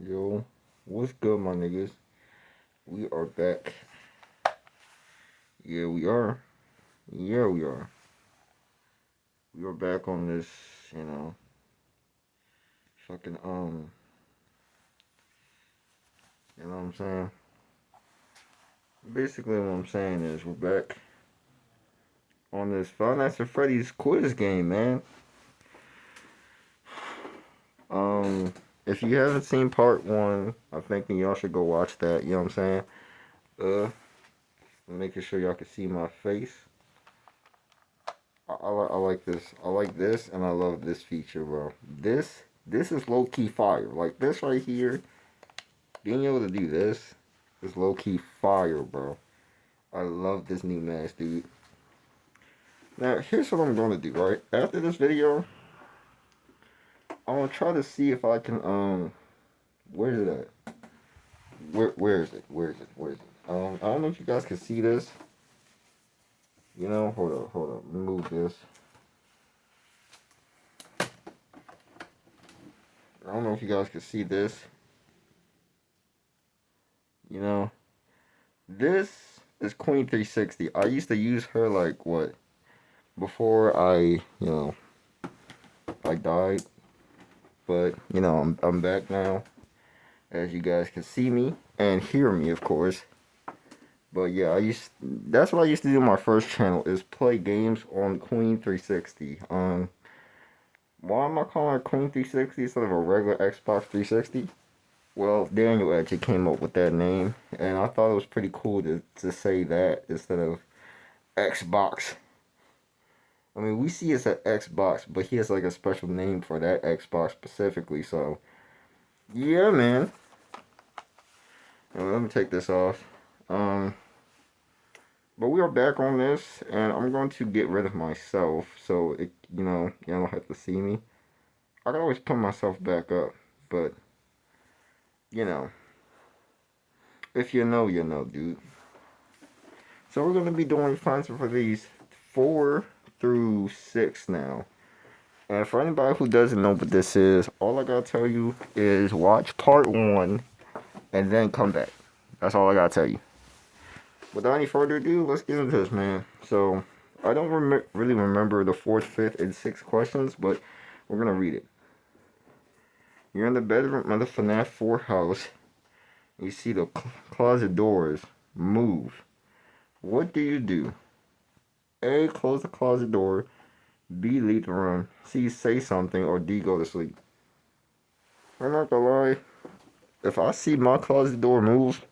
Yo, what's good, my niggas? We are back. Yeah, we are. Yeah, we are. We are back on this, you know, fucking, you know what I'm saying? Basically, what I'm saying is we're back on this Five Nights at Freddy's quiz game, man. Um, if you haven't seen part one, I think y'all should go watch that, you know what I'm saying? Uh, making sure y'all can see my face. I like this. I like this, and I love this feature, bro. This is low key fire. Like this right here, being able to do this is low key fire, bro. I love this new mask, dude. Now here's what I'm gonna do. Right after this video, I'm gonna try to see if I can where's it at? Where is it? Where is it? Where is it? I don't know if you guys can see this. You know, hold up. Let me move this. I don't know if you guys can see this. You know, this is Queen 360. I used to use her like what before I died, but I'm back now, as you guys can see me and hear me, of course. But yeah, that's what I used to do on my first channel is play games on Queen 360. Why am I calling it Queen 360 instead of a regular Xbox 360? Well, Daniel actually came up with that name, and I thought it was pretty cool to say that instead of Xbox. I mean, we see it's an Xbox, but he has like a special name for that Xbox specifically. So, yeah, man. Let me take this off. Um, but we are back on this, and I'm going to get rid of myself, so you don't have to see me. I can always put myself back up, but you know, if you know, dude. So we're gonna be doing finds for these 4 through 6 now. And for anybody who doesn't know what this is, all I gotta tell you is watch part one and then come back. That's all I gotta tell you. Without any further ado, let's get into this, man. So, I don't really remember the fourth, fifth, and sixth questions, but we're gonna read it. You're in the bedroom of the FNAF 4 house. You see the closet doors move. What do you do? A. Close the closet door. B. Leave the room. C. Say something. Or D. Go to sleep. I'm not gonna lie. If I see my closet door move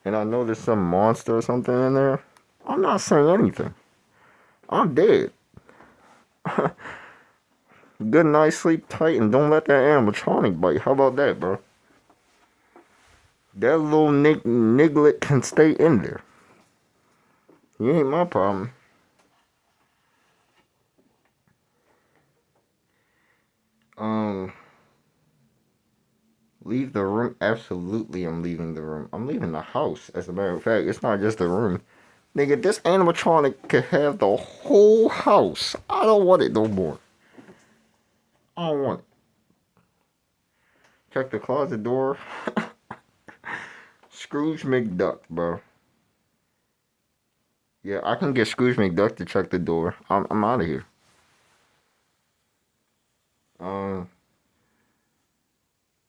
and I know there's some monster or something in there, I'm not saying anything. I'm dead. Good night, sleep tight, and don't let that animatronic bite. How about that, bro? That little niglet can stay in there. He ain't my problem. Um, leave the room? Absolutely, I'm leaving the room. I'm leaving the house, as a matter of fact. It's not just the room. Nigga, this animatronic could have the whole house. I don't want it no more. I don't want it. Check the closet door. Scrooge McDuck, bro. Yeah, I can get Scrooge McDuck to check the door. I'm out of here. Um,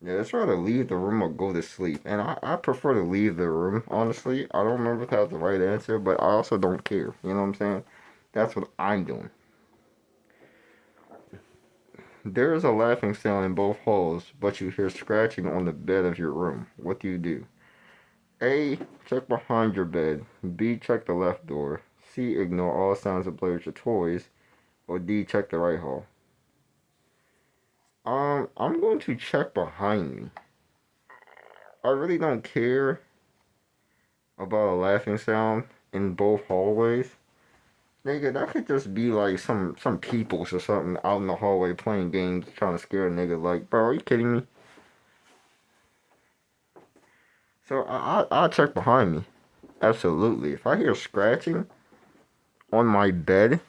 yeah, let's try to leave the room or go to sleep. And I prefer to leave the room, honestly. I don't remember if that's the right answer, but I also don't care. You know what I'm saying? That's what I'm doing. There is a laughing sound in both halls, but you hear scratching on the bed of your room. What do you do? A. Check behind your bed. B. Check the left door. C. Ignore all sounds and play with your toys. Or D. Check the right hall. I'm going to check behind me. I really don't care about a laughing sound in both hallways. Nigga, that could just be like some peoples or something out in the hallway playing games trying to scare a nigga. Like, bro, are you kidding me? So I'll check behind me. Absolutely. If I hear scratching on my bed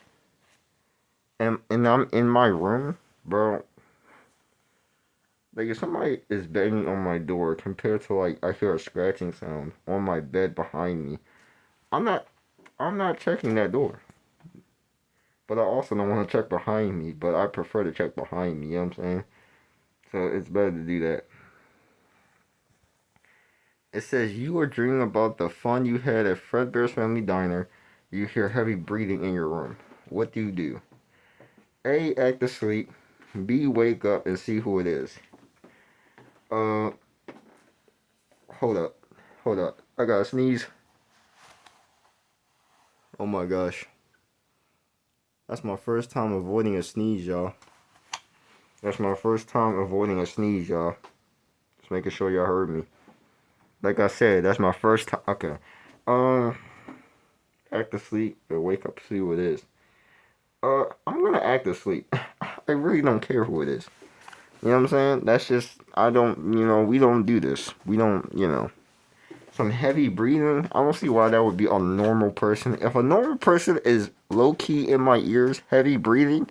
and I'm in my room, bro, Like if somebody is banging on my door compared to like I hear a scratching sound on my bed behind me, I'm not I'm not checking that door. But I also don't want to check behind me, but I prefer to check behind me, you know what I'm saying? So it's better to do that. It says you are dreaming about the fun you had at Fredbear's Family Diner. You hear heavy breathing in your room. What do you do? A. Act asleep. B. Wake up and see who it is. Uh, hold up. Hold up. I gotta sneeze. Oh my gosh. That's my first time avoiding a sneeze, y'all. That's my first time avoiding a sneeze, y'all. Just making sure y'all heard me. Like I said, that's my first time. Okay. Um, act asleep or wake up, see who it is. I'm gonna act asleep. I really don't care who it is. You know what I'm saying? That's just, I don't, we don't do this. We don't, some heavy breathing. I don't see why that would be a normal person. If a normal person is low key in my ears, heavy breathing,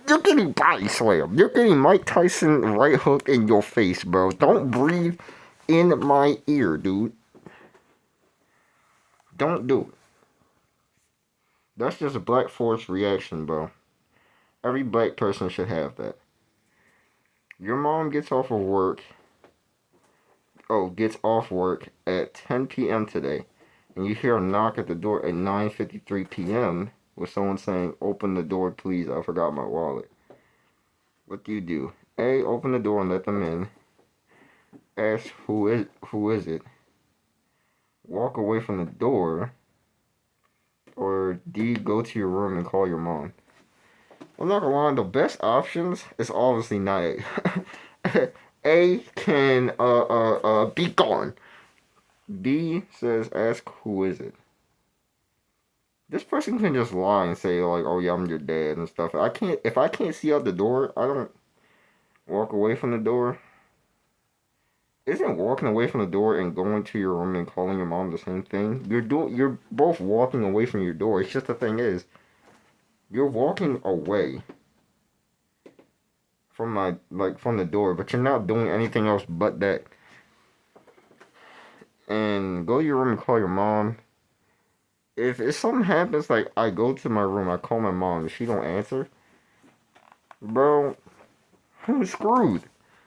you're getting body slammed. You're getting Mike Tyson right hook in your face, bro. Don't breathe in my ear, dude. Don't do it. That's just a black force reaction, bro. Every black person should have that. Your mom gets off of work. Oh, gets off work at 10 p.m. today, and you hear a knock at the door at 9:53 p.m. with someone saying, "Open the door, please. I forgot my wallet." What do you do? A. Open the door and let them in. Ask who is it? Walk away from the door. Or D. Go to your room and call your mom. I'm not gonna lie, the best options is obviously not A. A can be gone. B says ask who is it. This person can just lie and say like, oh yeah, I'm your dad and stuff. If I can't see out the door, I don't walk away from the door. Isn't walking away from the door and going to your room and calling your mom the same thing? You're both walking away from your door. It's just the thing is, you're walking away from from the door, but you're not doing anything else but that. And go to your room and call your mom. If something happens, like I go to my room, I call my mom, and she don't answer, bro, I'm screwed.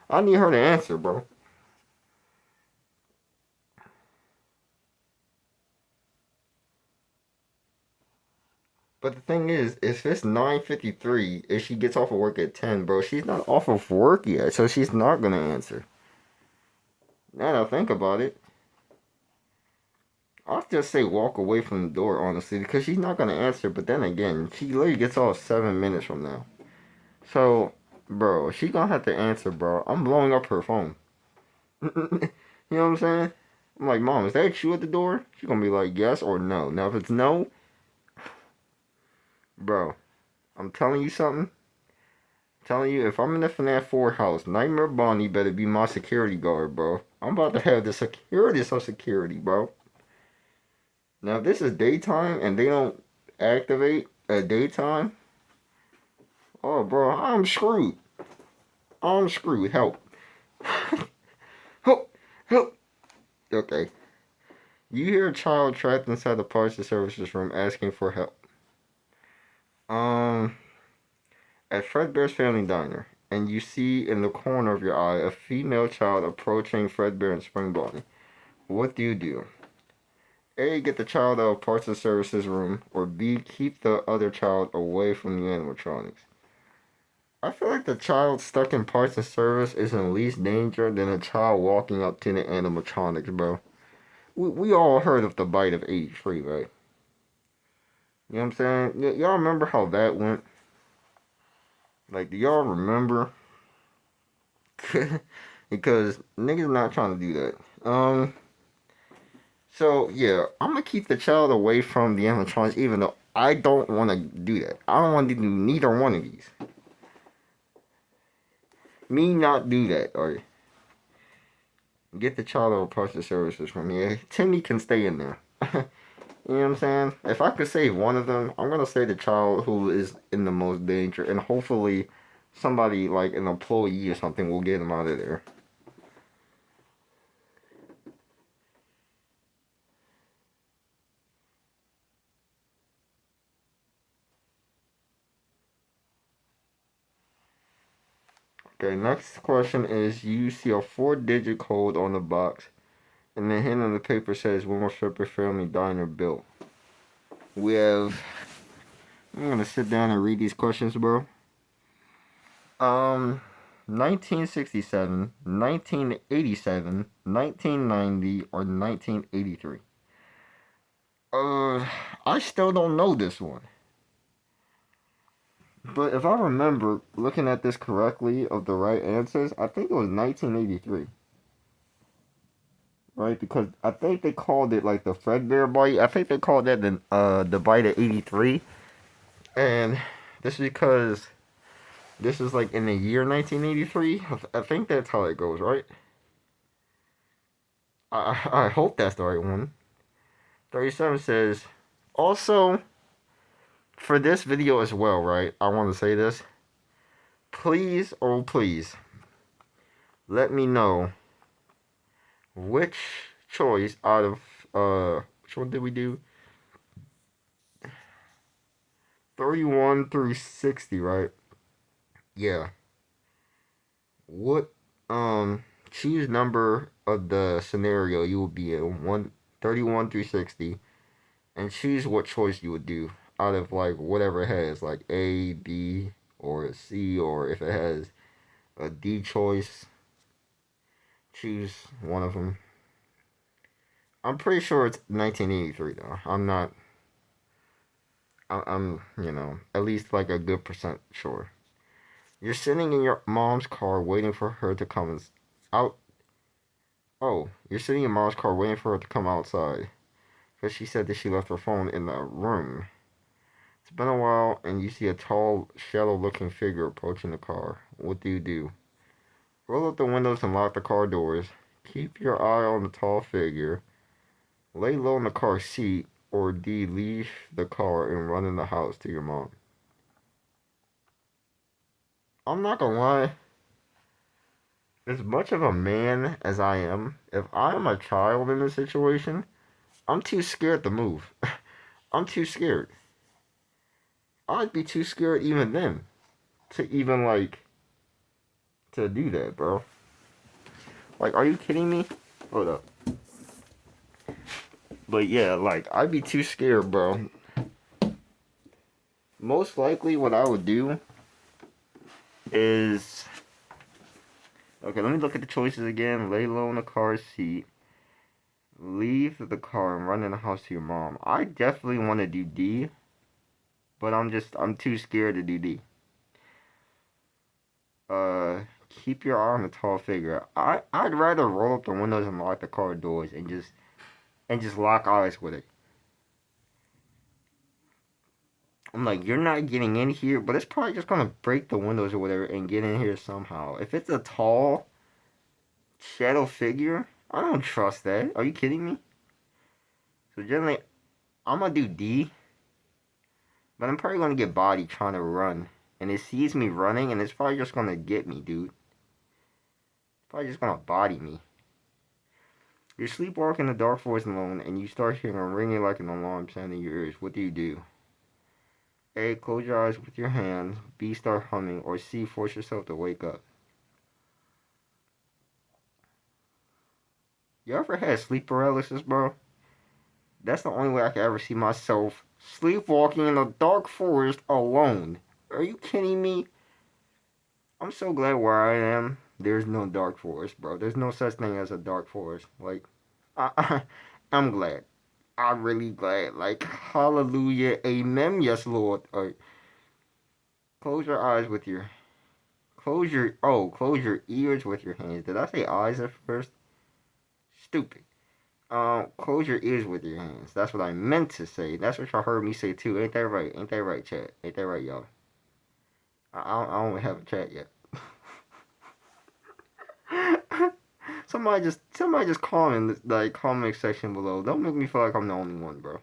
I need her to answer, bro. But the thing is, if it's 9:53, if she gets off of work at 10, bro, she's not off of work yet, so she's not gonna answer. Now that I think about it, I'll just say walk away from the door, honestly, because she's not gonna answer. But then again, she literally gets off 7 minutes from now. So, bro, she gonna have to answer, bro. I'm blowing up her phone. You know what I'm saying? I'm like, Mom, is that you at the door? She gonna be like, yes or no. Now, if it's no, bro, I'm telling you something. I'm telling you, if I'm in the FNAF 4 house, Nightmare Bonnie better be my security guard, bro. I'm about to have the security of security, bro. Now, if this is daytime and they don't activate at daytime, oh, bro, I'm screwed. I'm screwed. Help. Help. Help. Okay. You hear a child trapped inside the parts and services room asking for help. Um, at Fredbear's Family Diner, and you see in the corner of your eye a female child approaching Fredbear and Spring Bonnie. What do you do? A. Get the child out of parts and services room, or B. Keep the other child away from the animatronics. I feel like the child stuck in parts and service is in least danger than a child walking up to the animatronics, bro. We all heard of the bite of 83, right? You know what I'm saying? Y'all remember how that went? Like, do y'all remember? Because niggas not trying to do that. So yeah, I'm gonna keep the child away from the animatronics, even though I don't want to do that. I don't want to do neither one of these. Me not do that, or get the child out of parts of services from here. Timmy can stay in there. You know what I'm saying? If I could save one of them, I'm gonna save the child who is in the most danger, and hopefully somebody like an employee or something will get him out of there. Okay, next question is you see a 4-digit code on the box, and the hand on the paper says Wilmer Stripper Family Diner Bill. We have. I'm gonna sit down and read these questions, bro. 1967, 1987, 1990, or 1983. I still don't know this one. But if I remember looking at this correctly of the right answers, I think it was 1983. Right? Because I think they called it like the Fredbear bite. I think they called that the bite of 83. And this is because this is like in the year 1983. I think that's how it goes, right? I hope that's the right one. 37 says, also, for this video as well, right? I want to say this. Please, oh please, let me know which choice out of, which one did we do? 31 through 60, right? Yeah. What, choose number of the scenario you will be in, 31 through 60, and choose what choice you would do out of like whatever it has, like A, B, or C, or if it has a D choice, choose one of them. I'm pretty sure it's 1983 though. I'm not. I'm at least like a good percent sure. You're sitting in your mom's car waiting for her to come out. Oh, you're sitting in mom's car waiting for her to come outside because she said that she left her phone in the room. It's been a while, and you see a tall, shadow-looking figure approaching the car. What do you do? Roll up the windows and lock the car doors. Keep your eye on the tall figure. Lay low in the car seat, or D, leave the car and run in the house to your mom. I'm not gonna lie. As much of a man as I am, if I am a child in this situation, I'm too scared to move. I'm too scared. I'd be too scared even then to even like to do that, bro. Like, are you kidding me? Hold up. But yeah, like I'd be too scared, bro. Most likely, what I would do is okay. Let me look at the choices again. Lay low in the car seat. Leave the car and run in the house to your mom. I definitely want to do D, but I'm too scared to do D. Keep your eye on the tall figure. I'd rather roll up the windows and lock the car doors and just lock eyes with it. I'm like, you're not getting in here, but it's probably just gonna break the windows or whatever and get in here somehow. If it's a tall shadow figure, I don't trust that. Are you kidding me? So generally, I'm gonna do D, but I'm probably gonna get body trying to run, and it sees me running, and it's probably just gonna get me, dude. It's probably just gonna body me. You're sleepwalking in the dark forest alone, and you start hearing a ringing like an alarm sound in your ears. What do you do? A, close your eyes with your hands. B, start humming. Or C, force yourself to wake up. You ever had sleep paralysis, bro? That's the only way I can ever see myself sleepwalking in a dark forest alone. Are you kidding me? I'm so glad where I am, there's no dark forest, bro. There's no such thing as a dark forest. Like, I, I'm glad. I'm really glad. Like, hallelujah, amen, yes, Lord. Close your eyes with your, close your ears with your hands. Did I say eyes at first? Stupid. Close your ears with your hands. That's what I meant to say. That's what y'all heard me say too. Ain't that right? Ain't that right, chat? Ain't that right, y'all? I don't have a chat yet. somebody just comment in the comment section below. Don't make me feel like I'm the only one, bro.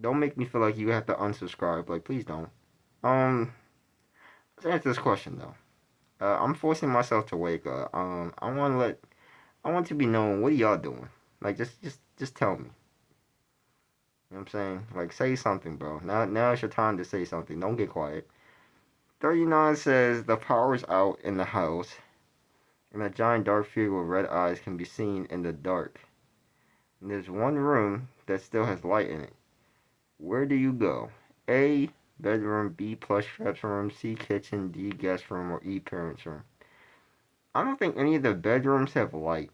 Don't make me feel like you have to unsubscribe. Like, please don't. Um, Let's answer this question though. I'm forcing myself to wake up. I want to be known. What are y'all doing? Like, just tell me. You know what I'm saying? Like, say something, bro. Now it's your time to say something. Don't get quiet. 39 says the power's out in the house, and a giant dark figure with red eyes can be seen in the dark. And there's one room that still has light in it. Where do you go? A. Bedroom. B. Plush traps room. C. Kitchen. D. Guest room. Or E. Parents room. I don't think any of the bedrooms have light.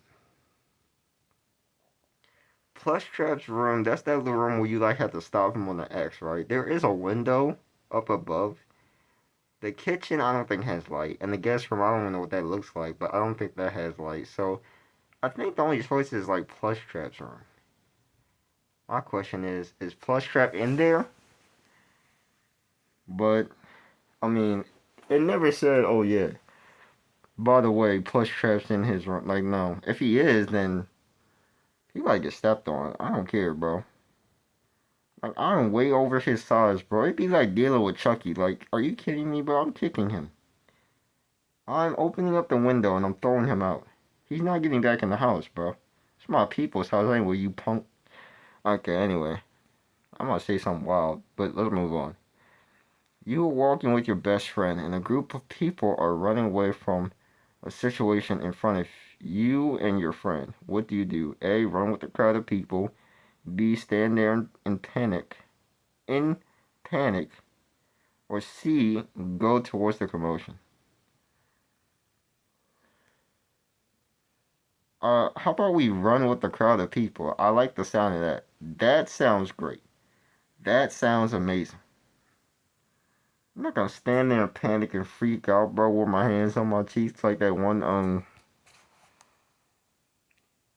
Plush traps room. That's that little room where you like have to stop him on the X, right? There is a window up above. The kitchen I don't think has light, and the guest room I don't know what that looks like, but I don't think that has light. So I think the only choice is like plush traps room. My question is plush trap in there? But I mean, it never said, oh yeah. By the way, plush traps in his room. Like no, if he is, then he might get stepped on. I don't care, bro. Like I'm way over his size, bro. It'd be like dealing with Chucky. Like, are you kidding me, bro? I'm kicking him. I'm opening up the window and I'm throwing him out. He's not getting back in the house, bro. It's my people's house anyway, you punk. Okay, anyway. I'm gonna say something wild, but let's move on. You are walking with your best friend and a group of people are running away from a situation in front of you and your friend. What do you do? A. Run with the crowd of people. B. Stand there in panic. In panic. Or C. Go towards the commotion. How about we run with the crowd of people? I like the sound of that. That sounds great. That sounds amazing. I'm not gonna stand there and panic and freak out, bro, with my hands on my cheeks like that one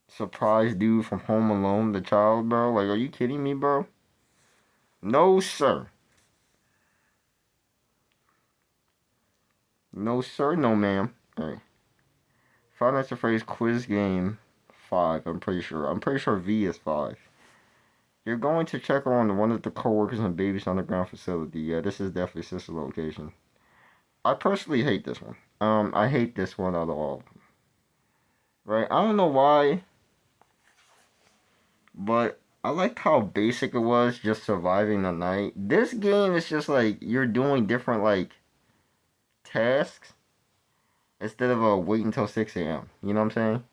surprise dude from Home Alone, the child, bro. Like, are you kidding me, bro? No, sir. No, sir. No, ma'am. Hey, Five Nights at Freddy's quiz game 5. I'm pretty sure. I'm pretty sure V is 5. You're going to check on one of the coworkers and babies underground facility. Yeah, this is definitely sister location. I personally hate this one. I hate this one out of all. Right? I don't know why, but I liked how basic it was, just surviving the night. This game is just like you're doing different like tasks instead of wait until 6 a.m. You know what I'm saying?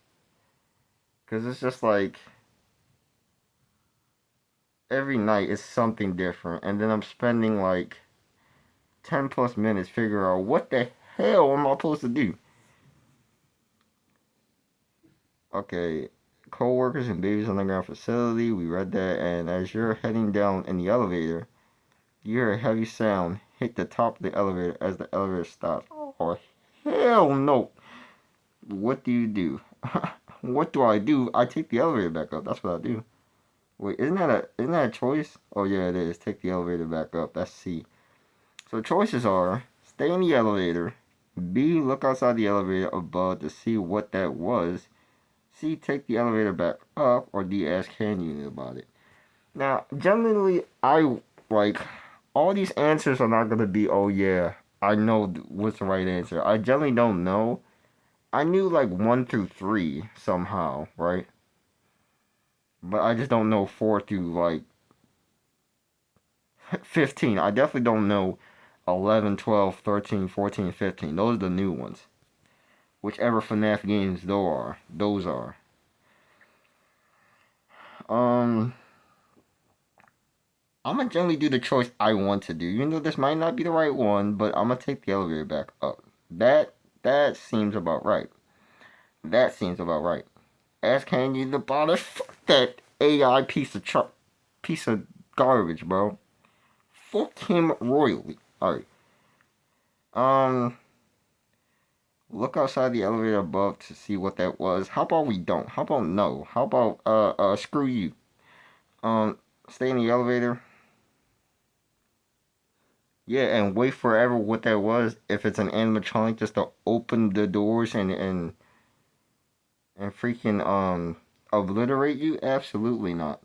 Because it's just like every night is something different, and then I'm spending like 10 plus minutes figuring out what the hell am I supposed to do. Okay, co-workers and babies underground facility. We read that, and as you're heading down in the elevator, you hear a heavy sound hit the top of the elevator as the elevator stops. Oh hell no! What do you do? What do I do? I take the elevator back up. That's what I do. Wait, isn't that a choice? Oh yeah, it is. Take the elevator back up. That's C. So choices are stay in the elevator. B. Look outside the elevator above to see what that was. C. Take the elevator back up. Or D. Ask Canyon about it. Now, generally, I like all these answers are not gonna be. Oh yeah, I know what's the right answer. I generally don't know. I knew like 1 through 3 somehow, right? But I just don't know 4 through like 15. I definitely don't know 11, 12, 13, 14, 15. Those are the new ones. Whichever FNAF games those are. Um, I'm gonna generally do the choice I want to do. Even though this might not be the right one, but I'm gonna take the elevator back up. That seems about right. That seems about right. Ask Candy the bottom. Fuck that AI piece of garbage, bro. Fuck him royally. Alright. Um, look outside the elevator above to see what that was. How about we don't? How about no? How about screw you? Stay in the elevator. Yeah, and wait forever what that was. If it's an animatronic, just to open the doors and freaking obliterate you. Absolutely not.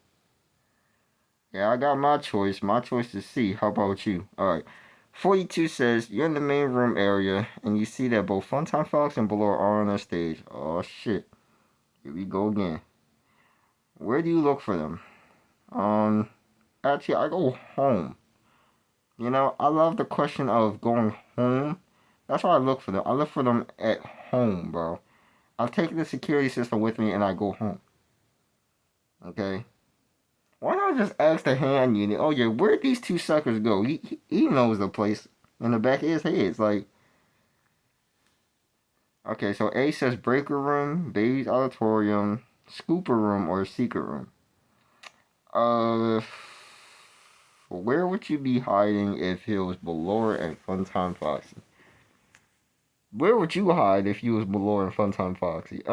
Yeah, I got my choice. My choice is C. How about you? All right. 42 says, you're in the main room area and you see that both Funtime Fox and Balor are on the stage. Oh shit. Here we go again. Where do you look for them? Actually, I go home. You know, I love the question of going home. That's why I look for them. I look for them at home, bro. I'll take the security system with me and I go home. Okay? Why not just ask the hand unit, oh yeah, where'd these two suckers go? He knows the place in the back of his head. It's like, okay, so A says breaker room, baby's auditorium, scooper room, or secret room. Where would you be hiding if it was Belore and Funtime Foxy? Where would you hide if you was Belore and Funtime Foxy?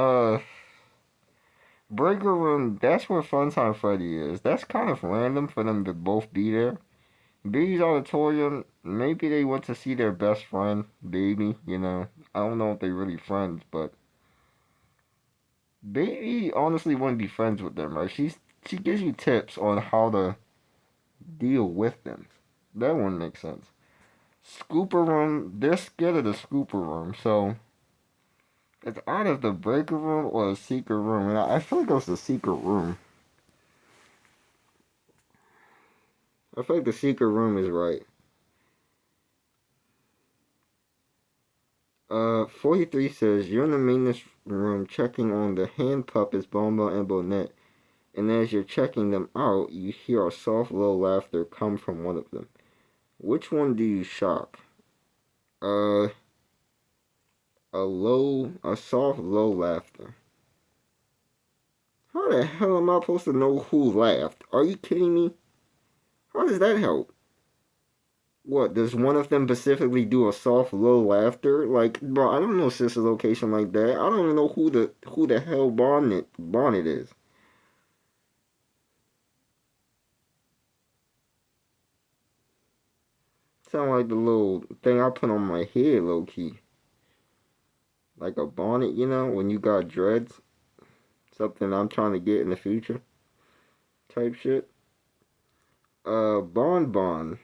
Breaker room, that's where Funtime Freddy is. That's kind of random for them to both be there. Baby's auditorium, maybe they went to see their best friend, Baby, you know. I don't know if they really friends, but Baby honestly wouldn't be friends with them, right? She gives you tips on how to deal with them. That wouldn't make sense. Scooper room, they're scared of the scooper room, so it's either the breaker room or the secret room, and I feel like it's the secret room. I feel like the secret room is right. 43 says, you're in the maintenance room checking on the hand puppets Bombo and Bonnet, and as you're checking them out, you hear a soft low laughter come from one of them. Which one do you shock? A soft low laughter. How the hell am I supposed to know who laughed? Are you kidding me? How does that help? What, does one of them specifically do a soft low laughter? Like, bro, I don't know sister location like that. I don't even know who the hell Bonnet is. Sound like the little thing I put on my head, low key. Like a bonnet, you know, when you got dreads. Something I'm trying to get in the future. Type shit. Bon.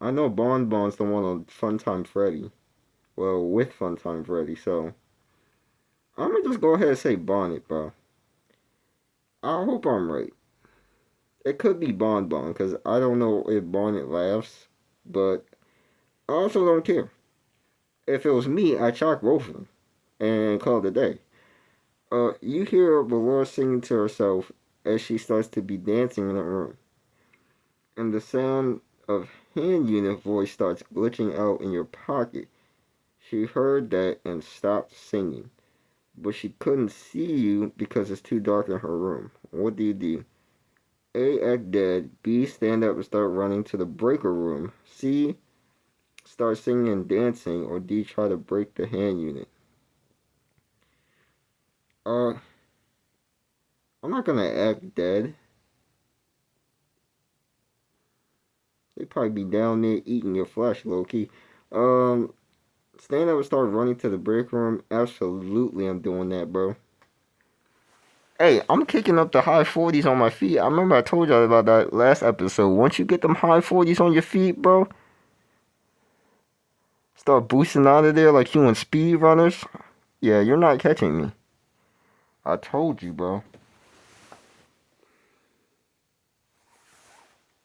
I know Bon's the one on Funtime Freddy. Well, with Funtime Freddy, so I'm gonna just go ahead and say Bonnet, bro. I hope I'm right. It could be Bon, because I don't know if Bonnet laughs, but I also don't care. If it was me, I'd chalk both of them and call it a day. You hear Valora singing to herself as she starts to be dancing in the room, and the sound of hand unit voice starts glitching out in your pocket. She heard that and stopped singing, but she couldn't see you because it's too dark in her room. What do you do? A, act dead. B, stand up and start running to the breaker room. C, start singing and dancing. Or D, try to break the hand unit. I'm not gonna act dead. They probably be down there eating your flesh, low key. Stand up and start running to the break room. Absolutely, I'm doing that, bro. Hey, I'm kicking up the high 40s on my feet. I remember I told y'all about that last episode. Once you get them high 40s on your feet, bro, start boosting out of there like you in speed runners. Yeah, you're not catching me. I told you, bro.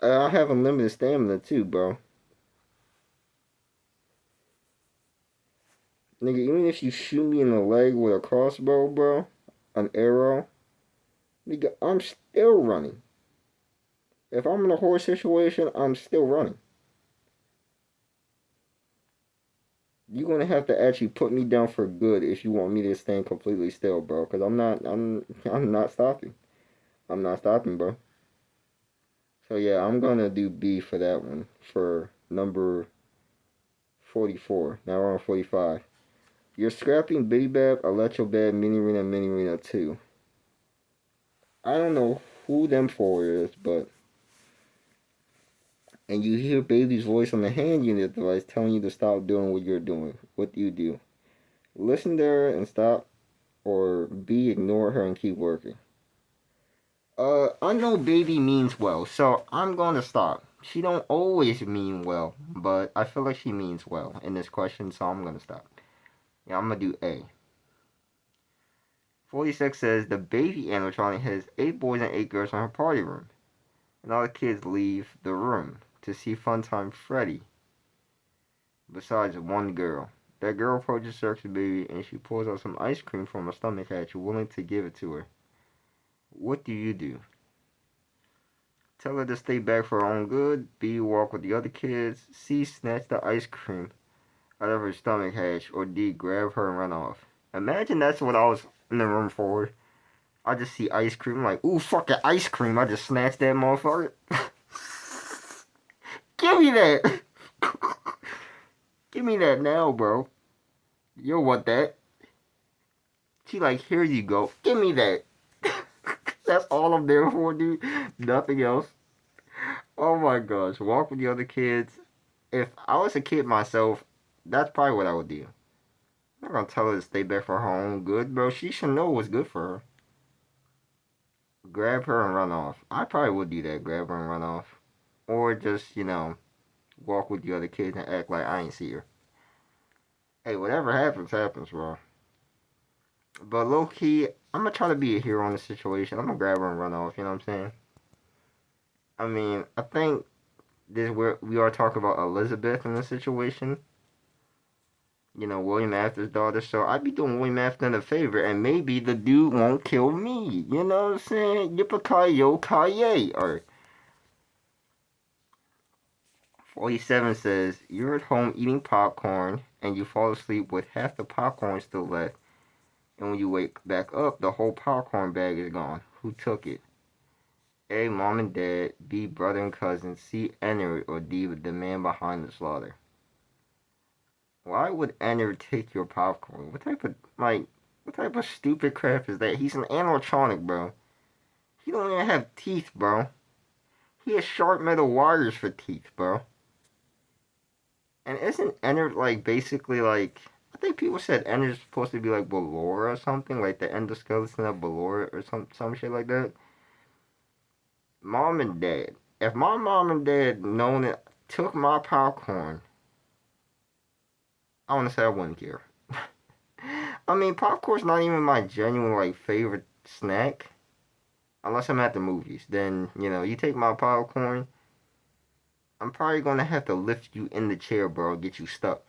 I have unlimited stamina too, bro. Nigga, even if you shoot me in the leg with a crossbow, bro, an arrow, nigga, I'm still running. If I'm in a horse situation, I'm still running. You're gonna have to actually put me down for good if you want me to stand completely still, bro. Cause I'm not stopping. I'm not stopping, bro. So yeah, I'm gonna do B for that one for number 44. Now we're on 45. You're scrapping Bitty Bab, Electrobab, Mini Rena 2. I don't know who them four is, but and you hear Baby's voice on the hand unit device telling you to stop doing what you're doing. What do you do? Listen to her and stop, or B, ignore her and keep working. I know Baby means well, so I'm gonna stop. She don't always mean well, but I feel like she means well in this question, so I'm gonna stop. Yeah, I'm gonna do A. 46 says the baby animatronic has 8 boys and 8 girls in her party room, and all the kids leave the room to see Funtime Freddy. Besides one girl. That girl approaches Circus Baby and she pulls out some ice cream from her stomach hatch, willing to give it to her. What do you do? Tell her to stay back for her own good. B. Walk with the other kids. C. Snatch the ice cream out of her stomach hatch. Or D. Grab her and run off. Imagine that's what I was in the room for. I just see ice cream, like, ooh, fucking ice cream. I just snatch that motherfucker. Give me that. Give me that now, bro. You'll want that. She like, here you go. Give me that. That's all I'm there for, dude. Nothing else. Oh my gosh. Walk with the other kids. If I was a kid myself, that's probably what I would do. I'm not gonna tell her to stay back for her own good, bro. She should know what's good for her. Grab her and run off. I probably would do that. Grab her and run off. Or just, walk with the other kids and act like I ain't see her. Hey, whatever happens, happens, bro. But low key, I'm gonna try to be a hero in the situation. I'm gonna grab her and run off. You know what I'm saying? I mean, I think this where we are talking about Elizabeth in this situation. William Afton's daughter. So I'd be doing William Afton a favor, and maybe the dude won't kill me. You know what I'm saying? Yippee ki Or 47 says you're at home eating popcorn, and you fall asleep with half the popcorn still left. And when you wake back up, the whole popcorn bag is gone. Who took it? A. Mom and dad. B. Brother and cousin. C. Ennard. Or D. The man behind the slaughter. Why would Ennard take your popcorn? What type of stupid crap is that? He's an animatronic, bro. He don't even have teeth, bro. He has sharp metal wires for teeth, bro. And isn't Ennard basically I think people said Ennard's supposed to be like Ballora or something, like the endoskeleton of Ballora or some shit like that. Mom and dad. If my mom and dad known it took my popcorn, I want to say I wouldn't care. I mean, popcorn's not even my genuine favorite snack, unless I'm at the movies. Then you take my popcorn, I'm probably gonna have to lift you in the chair, bro, get you stuck.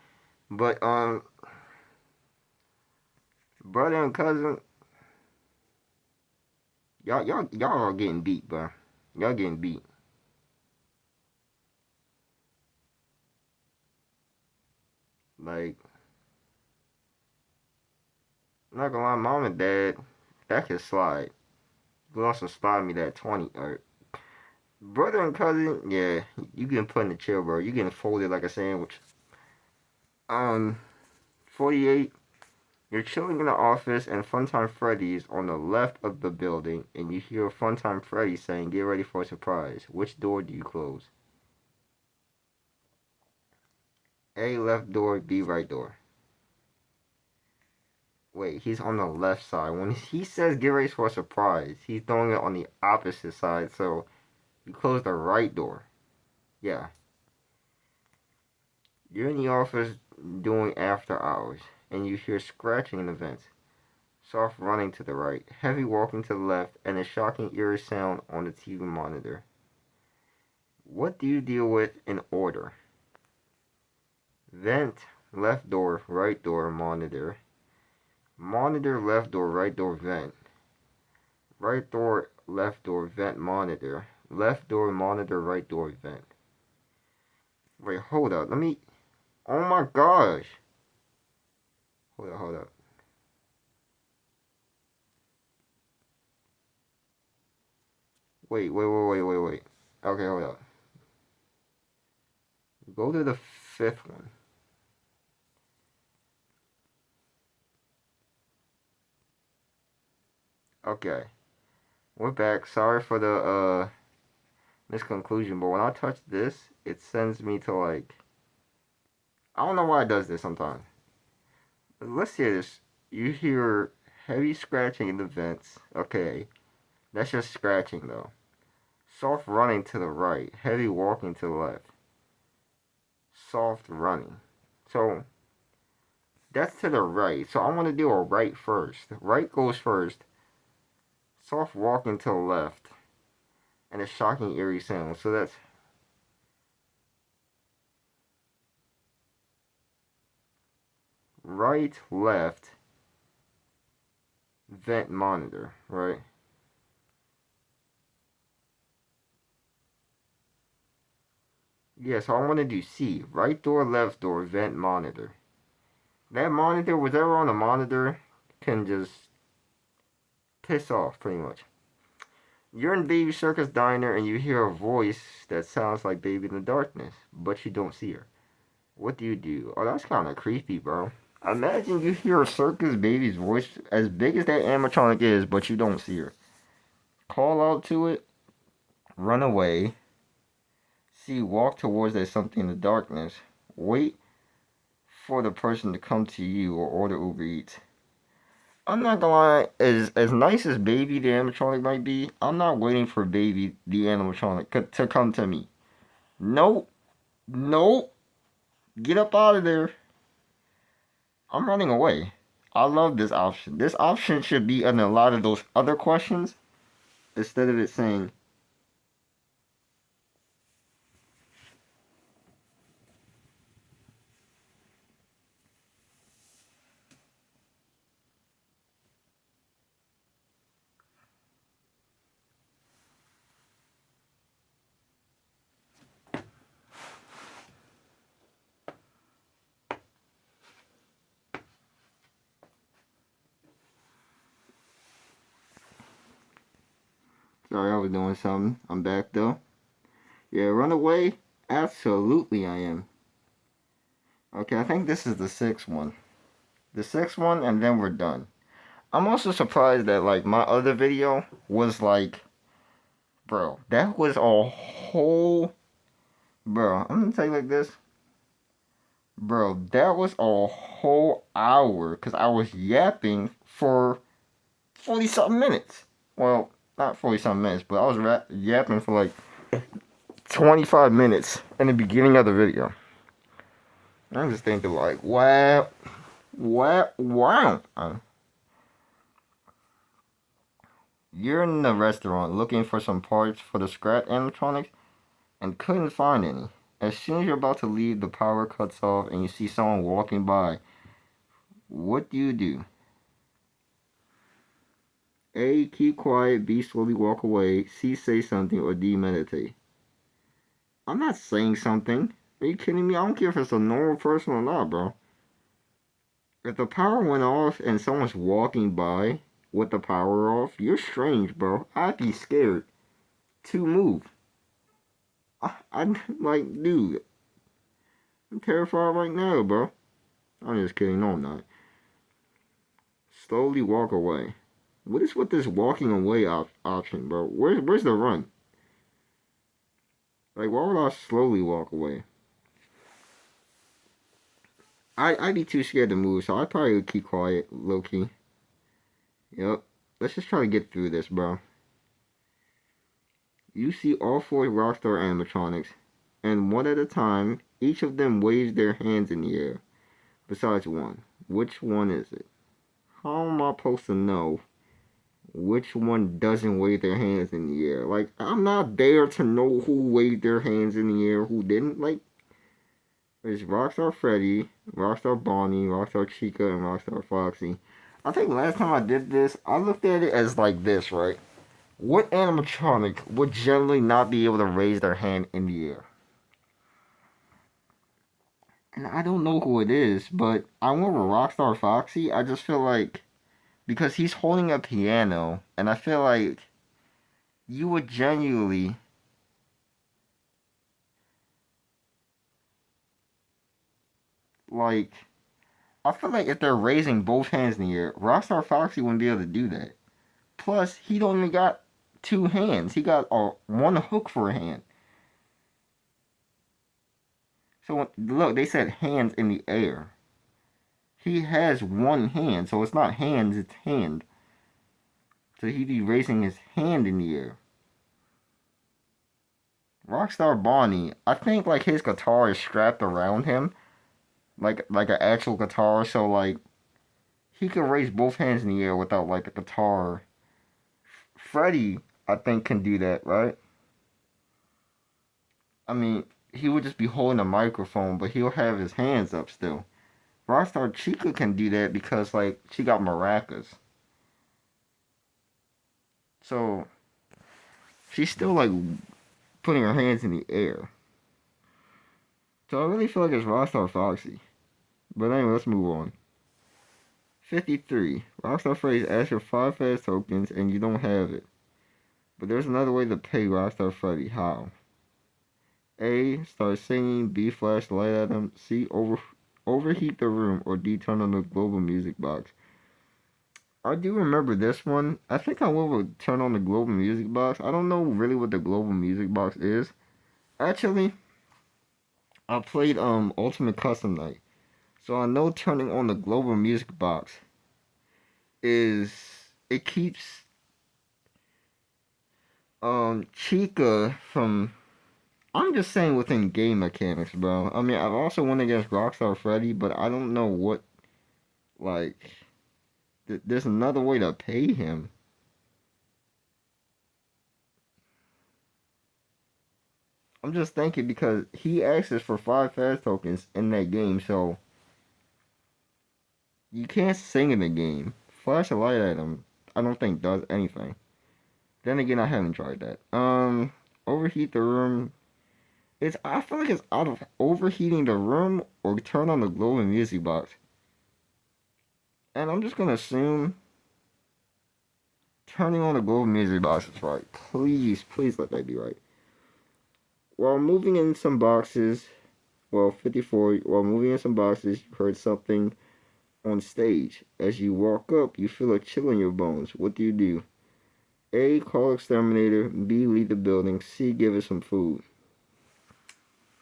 But brother and cousin, y'all are getting beat, bro. Y'all getting beat. Like, I'm not gonna lie, mom and dad, that could slide. You also slide me that 20. Or brother and cousin, yeah, you getting put in the chair, bro. You getting folded like a sandwich. 48. You're chilling in the office and Funtime Freddy's on the left of the building, and you hear Funtime Freddy saying, "Get ready for a surprise." Which door do you close? A. Left door. B. Right door. Wait, he's on the left side. When he says get ready for a surprise, he's throwing it on the opposite side, so you close the right door. Yeah. You're in the office doing after hours, and you hear scratching in the vents. Soft running to the right, heavy walking to the left, and a shocking eerie sound on the TV monitor. What do you deal with in order? Vent, left door, right door, monitor. Monitor, left door, right door, vent. Right door, left door, vent, monitor. Left door, monitor, right door, vent. Wait, hold up. Let me. Oh my gosh. Hold up. Wait. Okay, hold up. Go to the fifth one. Okay. We're back. Sorry for the misconclusion, but when I touch this, it sends me to I don't know why it does this sometimes. Let's hear this. You hear heavy scratching in the vents. Okay. That's just scratching though. Soft running to the right. Heavy walking to the left. Soft running. So that's to the right. So I want to do a right first. Right goes first. Soft walking to the left. And a shocking eerie sound. So that's right, left, vent monitor, right? Yeah, so I want to do C. Right door, left door, vent monitor. That monitor, whatever on the monitor, can just piss off, pretty much. You're in Baby Circus Diner and you hear a voice that sounds like Baby in the darkness, but you don't see her. What do you do? Oh, that's kind of creepy, bro. Imagine you hear a circus baby's voice as big as that animatronic is, but you don't see her. Call out to it, run away, see, walk towards that something in the darkness, wait for the person to come to you or order Uber Eats. I'm not gonna lie, as nice as Baby the animatronic might be, I'm not waiting for Baby the animatronic to come to me. Nope, nope, get up out of there. I'm running away. I love this option. This option should be in a lot of those other questions instead of it saying, sorry, I was doing something. I'm back though. Yeah, run away? Absolutely I am. Okay, I think this is the sixth one. The sixth one, and then we're done. I'm also surprised that, like, my other video was like, bro, that was a whole, bro, I'm gonna tell you like this. Bro, that was a whole hour, because I was yapping for 40 something minutes. Well, not 40 something minutes, but I was yapping for like 25 minutes in the beginning of the video. I'm just thinking like, wow, wow. You're in the restaurant looking for some parts for the scrap animatronics and couldn't find any. As soon as you're about to leave, the power cuts off and you see someone walking by. What do you do? A. Keep quiet. B. Slowly walk away. C. Say something. Or D. Meditate. I'm not saying something. Are you kidding me? I don't care if it's a normal person or not, bro. If the power went off and someone's walking by with the power off, you're strange, bro. I'd be scared to move. I'm like, dude, I'm terrified right now, bro. I'm just kidding. No, I'm not. Slowly walk away. What is with this walking away option, bro? Where's the run? Like, why would I slowly walk away? I'd be too scared to move, so I probably would keep quiet, low key. Yep. Let's just try to get through this, bro. You see all four Rockstar animatronics, and one at a time, each of them waves their hands in the air. Besides one. Which one is it? How am I supposed to know which one doesn't wave their hands in the air? Like, I'm not there to know who waved their hands in the air, who didn't. Like, there's Rockstar Freddy, Rockstar Bonnie, Rockstar Chica, and Rockstar Foxy. I think last time I did this, I looked at it as like this, right? What animatronic would generally not be able to raise their hand in the air? And I don't know who it is, but I went with Rockstar Foxy. I just feel like, because he's holding a piano, and I feel like you would genuinely, like, I feel like if they're raising both hands in the air, Rockstar Foxy wouldn't be able to do that. Plus, he don't even got two hands. He got one hook for a hand. So look, they said hands in the air. He has one hand, so it's not hands, it's hand. So he'd be raising his hand in the air. Rockstar Bonnie, I think like his guitar is strapped around him, like an actual guitar, so like he can raise both hands in the air without like the guitar. Freddy, I think, can do that, right? I mean, he would just be holding a microphone, but he'll have his hands up still. Rockstar Chica can do that because like she got maracas, so she's still like putting her hands in the air. So I really feel like it's Rockstar Foxy. But anyway, let's move on. 53. Rockstar Phrase asks for 5 fast tokens and you don't have it. But there's another way to pay Rockstar Freddy. How? A. Start singing. B. Flash the light at him. C. Overheat the room. Or D. Turn on the global music box. I do remember this one. I think I will turn on the global music box. I don't know really what the global music box is. Actually, I played Ultimate Custom Night. So I know turning on the global music box is it keeps Chica from, I'm just saying within game mechanics, bro. I mean, I've also won against Rockstar Freddy, but I don't know what like there's another way to pay him. I'm just thinking because he asks for 5 fast tokens in that game, so you can't sing in the game. Flash a light at him, I don't think does anything. Then again, I haven't tried that. Overheat the room. It's I feel like it's out of overheating the room or turn on the glowing music box. And I'm just gonna assume turning on the glowing music box is right. Please, please let that be right. While moving in some boxes, 54, while moving in some boxes, you heard something on stage. As you walk up, you feel a chill in your bones. What do you do? A. Call exterminator. B. Leave the building. C. Give it some food.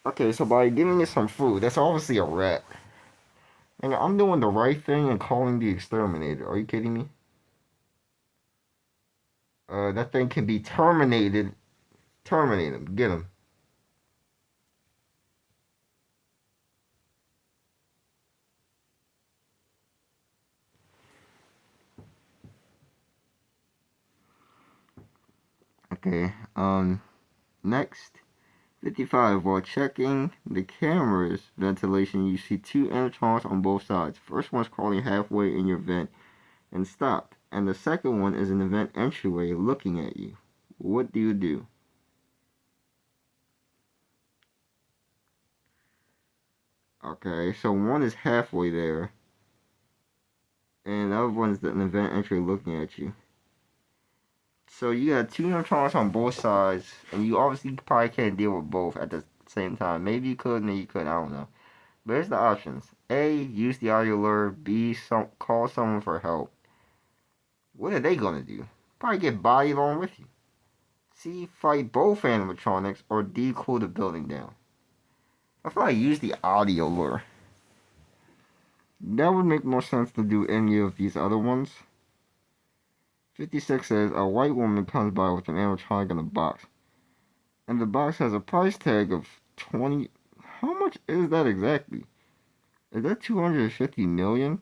Okay, so by giving it some food, that's obviously a rat. And I'm doing the right thing and calling the exterminator. Are you kidding me? That thing can be terminated. Terminate him. Get him. Okay. Next. 55. While checking the camera's ventilation, you see 2 animatronics on both sides. First one's crawling halfway in your vent and stopped. And the second one is in the vent entryway looking at you. What do you do? Okay, so one is halfway there, and the other one's in the vent entry looking at you. So you got 2 animatronics on both sides, and you obviously probably can't deal with both at the same time. Maybe you could, maybe you couldn't, I don't know. But here's the options. A. Use the audio lure. B. Call someone for help. What are they gonna do? Probably get bodied along with you. C. Fight both animatronics. Or D. Cool the building down. I feel like use the audio lure. That would make more sense to do any of these other ones. 56 says a white woman comes by with an animatronic in a box. And the box has a price tag of 20. How much is that exactly? Is that 250 million?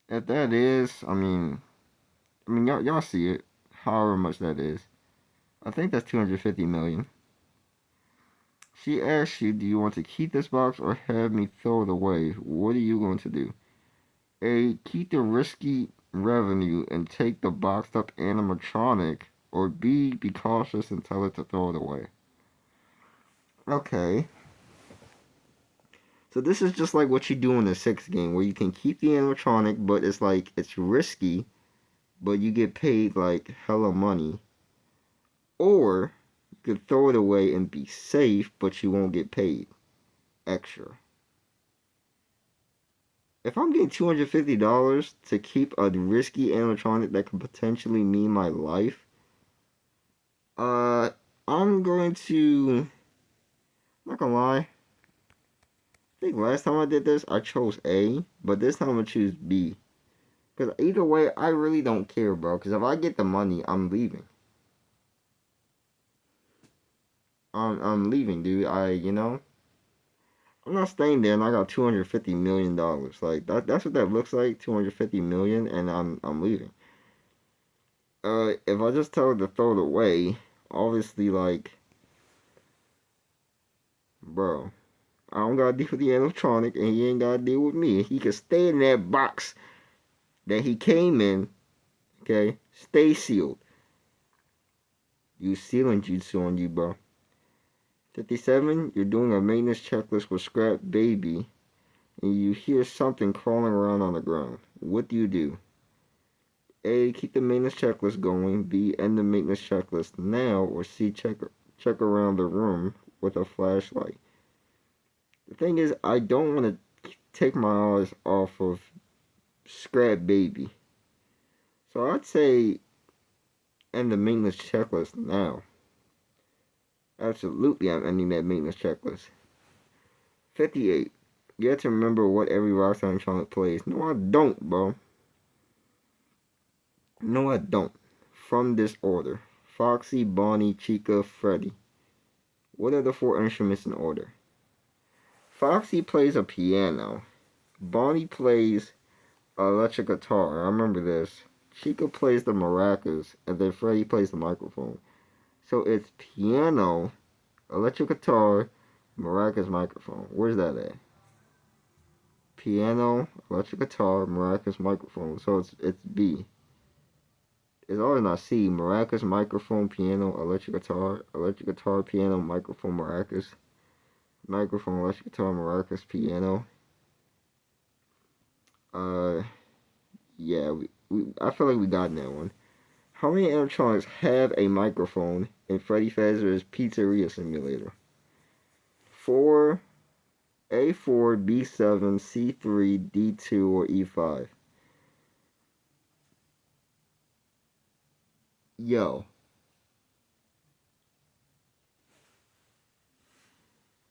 If that is, y'all see it. However much that is. I think that's 250 million. She asks you, do you want to keep this box or have me throw it away? What are you going to do? A. Keep the risky revenue and take the boxed up animatronic. Or B. Be cautious and tell it to throw it away. Okay. So this is just like what you do in the 6 game, where you can keep the animatronic, but it's like, it's risky, but you get paid like hella money. Or you could throw it away and be safe, but you won't get paid extra. If I'm getting $250 to keep a risky animatronic that could potentially mean my life, I'm going to, I'm not gonna lie, I think last time I did this, I chose A, but this time I'm gonna choose B. Because either way, I really don't care, bro. Because if I get the money, I'm leaving. I'm leaving, dude. I'm not staying there, and I got $250 million. Like that's what that looks like, 250 million, and I'm leaving. If I just tell her to throw it away, obviously, like, bro, I don't gotta deal with the electronic, and he ain't gotta deal with me. He can stay in that box that he came in. Okay, stay sealed. Use sealing jutsu on you, bro. 57, you're doing a maintenance checklist with Scrap Baby, and you hear something crawling around on the ground. What do you do? A, keep the maintenance checklist going. B, end the maintenance checklist now. Or C, check around the room with a flashlight. The thing is, I don't want to take my eyes off of Scrap Baby. So I'd say end the maintenance checklist now. Absolutely, I'm ending that maintenance checklist. 58. You have to remember what every Rockstar animatronic plays. No, I don't, bro. No, I don't. From this order: Foxy, Bonnie, Chica, Freddy. What are the 4 instruments in order? Foxy plays a piano. Bonnie plays an electric guitar. I remember this. Chica plays the maracas. And then Freddy plays the microphone. So it's piano, electric guitar, maracas, microphone. Where's that at? Piano, electric guitar, maracas, microphone. So it's B. It's always not C. Maracas, microphone, piano, electric guitar, piano, microphone, maracas, microphone, electric guitar, maracas, piano. Uh, yeah, I feel like we got that one. How many animatronics have a microphone in Freddy Fazbear's Pizzeria Simulator? 4, A4, B7, C3, D2, or E5? Yo,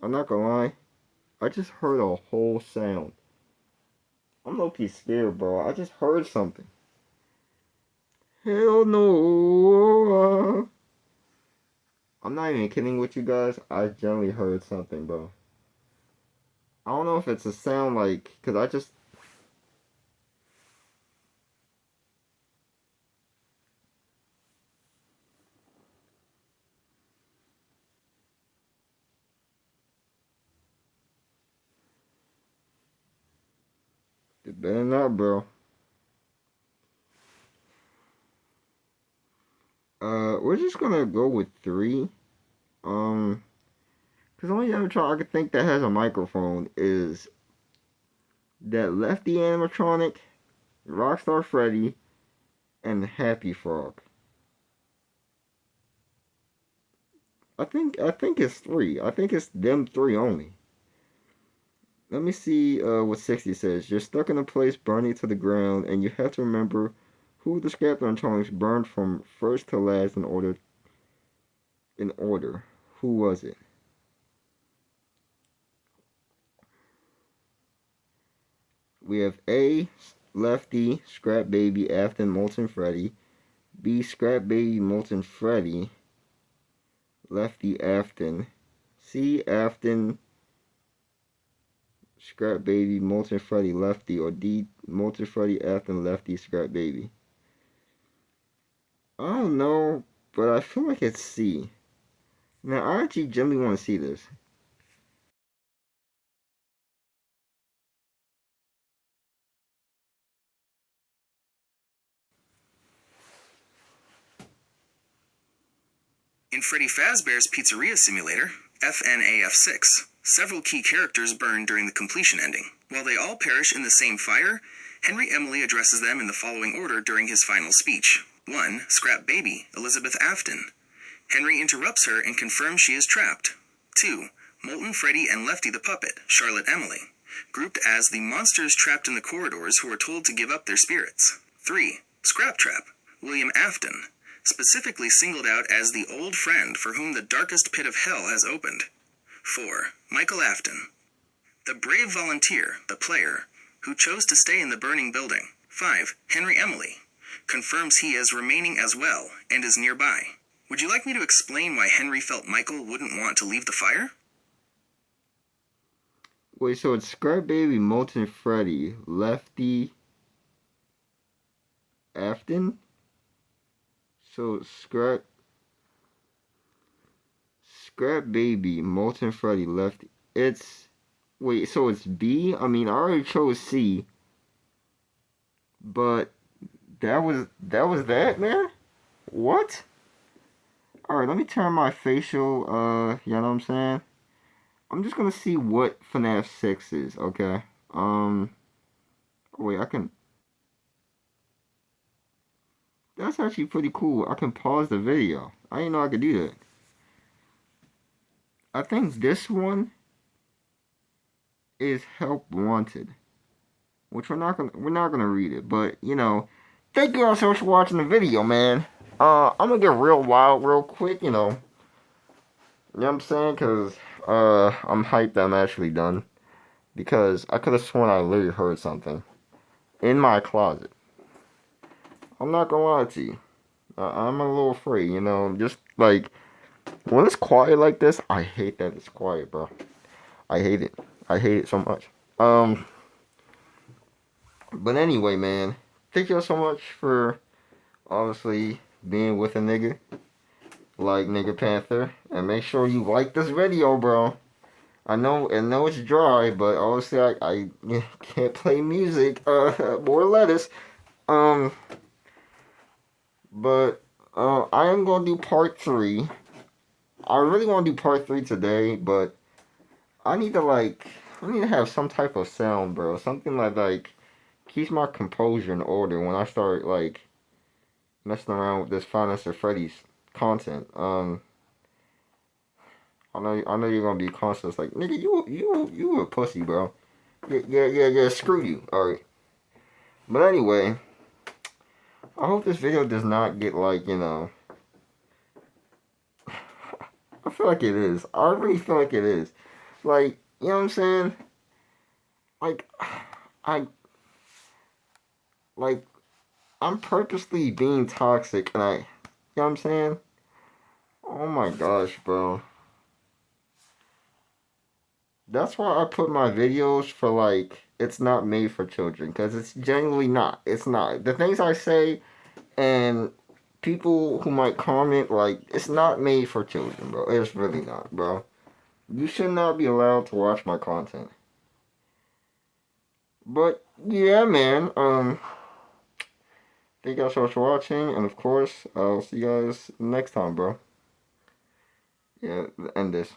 I'm not gonna lie. I just heard a whole sound. I'm low-key scared, bro. I just heard something. Hell no. I'm not even kidding with you guys. I generally heard something, bro. I don't know if it's a sound like, because I just. It better not, bro. We're just gonna go with 3. Um, because the only animatronic I could think that has a microphone is that Lefty animatronic, Rockstar Freddy, and Happy Frog. I think it's 3. I think it's them 3 only. Let me see what 60 says. You're stuck in a place burning to the ground, and you have to remember who the scrap animatronics burned from first to last in order. In order, who was it? We have A, Lefty, Scrap Baby, Afton, Molten Freddy. B, Scrap Baby, Molten Freddy, Lefty, Afton. C, Afton, Scrap Baby, Molten Freddy, Lefty. Or D, Molten Freddy, Afton, Lefty, Scrap Baby. I don't know, but I feel like it's C. Now, I actually genuinely want to see this. In Freddy Fazbear's Pizzeria Simulator, FNAF6, several key characters burn during the completion ending. While they all perish in the same fire, Henry Emily addresses them in the following order during his final speech. 1. Scrap Baby, Elizabeth Afton. Henry interrupts her and confirms she is trapped. 2. Molten Freddy and Lefty the Puppet, Charlotte Emily, grouped as the monsters trapped in the corridors who are told to give up their spirits. 3. Scrap Trap, William Afton, specifically singled out as the old friend for whom the darkest pit of hell has opened. 4. Michael Afton, the brave volunteer, the player, who chose to stay in the burning building. 5. Henry Emily, confirms he is remaining as well and is nearby. Would you like me to explain why Henry felt Michael wouldn't want to leave the fire? Wait, so it's Scrap Baby, Molten Freddy, Lefty, Afton? So Scrap Baby, Molten Freddy, Lefty. It's wait, so it's B? I mean, I already chose C, but that was that, man? What? Alright, let me turn my facial, you know what I'm saying? I'm just gonna see what FNAF 6 is, okay? Um, wait, I can. That's actually pretty cool. I can pause the video. I didn't know I could do that. I think this one is Help Wanted, which we're not gonna read it, but you know, thank you all so much for watching the video, man. I'm gonna get real wild real quick, you know what I'm saying? Cause I'm hyped that I'm actually done because I could have sworn I literally heard something in my closet. I'm not gonna lie to you. I'm a little afraid, just like when it's quiet like this, I hate that it's quiet, bro. I hate it. I hate it so much. But anyway, man, thank y'all so much for obviously being with a nigga like Nigga Panther, and make sure you like this video, bro. I know it's dry, but obviously I can't play music, more lettuce. Um, but I am gonna do part three. I really want to do part three today, but I need to have some type of sound, bro. Something like keeps my composure in order when I start like messing around with this Five Nights at Freddy's content. I know you're gonna be conscious like nigga, you a pussy, bro. Yeah. Screw you. All right. But anyway, I hope this video does not get I feel like it is. I really feel like it is. Like, you know what I'm saying? Like, I like I'm purposely being toxic, and you know what I'm saying? Oh my gosh, bro. That's why I put my videos for it's not made for children, because it's genuinely not. It's not. The things I say and people who might comment, it's not made for children, bro. It's really not, bro. You should not be allowed to watch my content. But yeah, man. Thank you guys so much for watching, and of course, I'll see you guys next time, bro. Yeah, end this.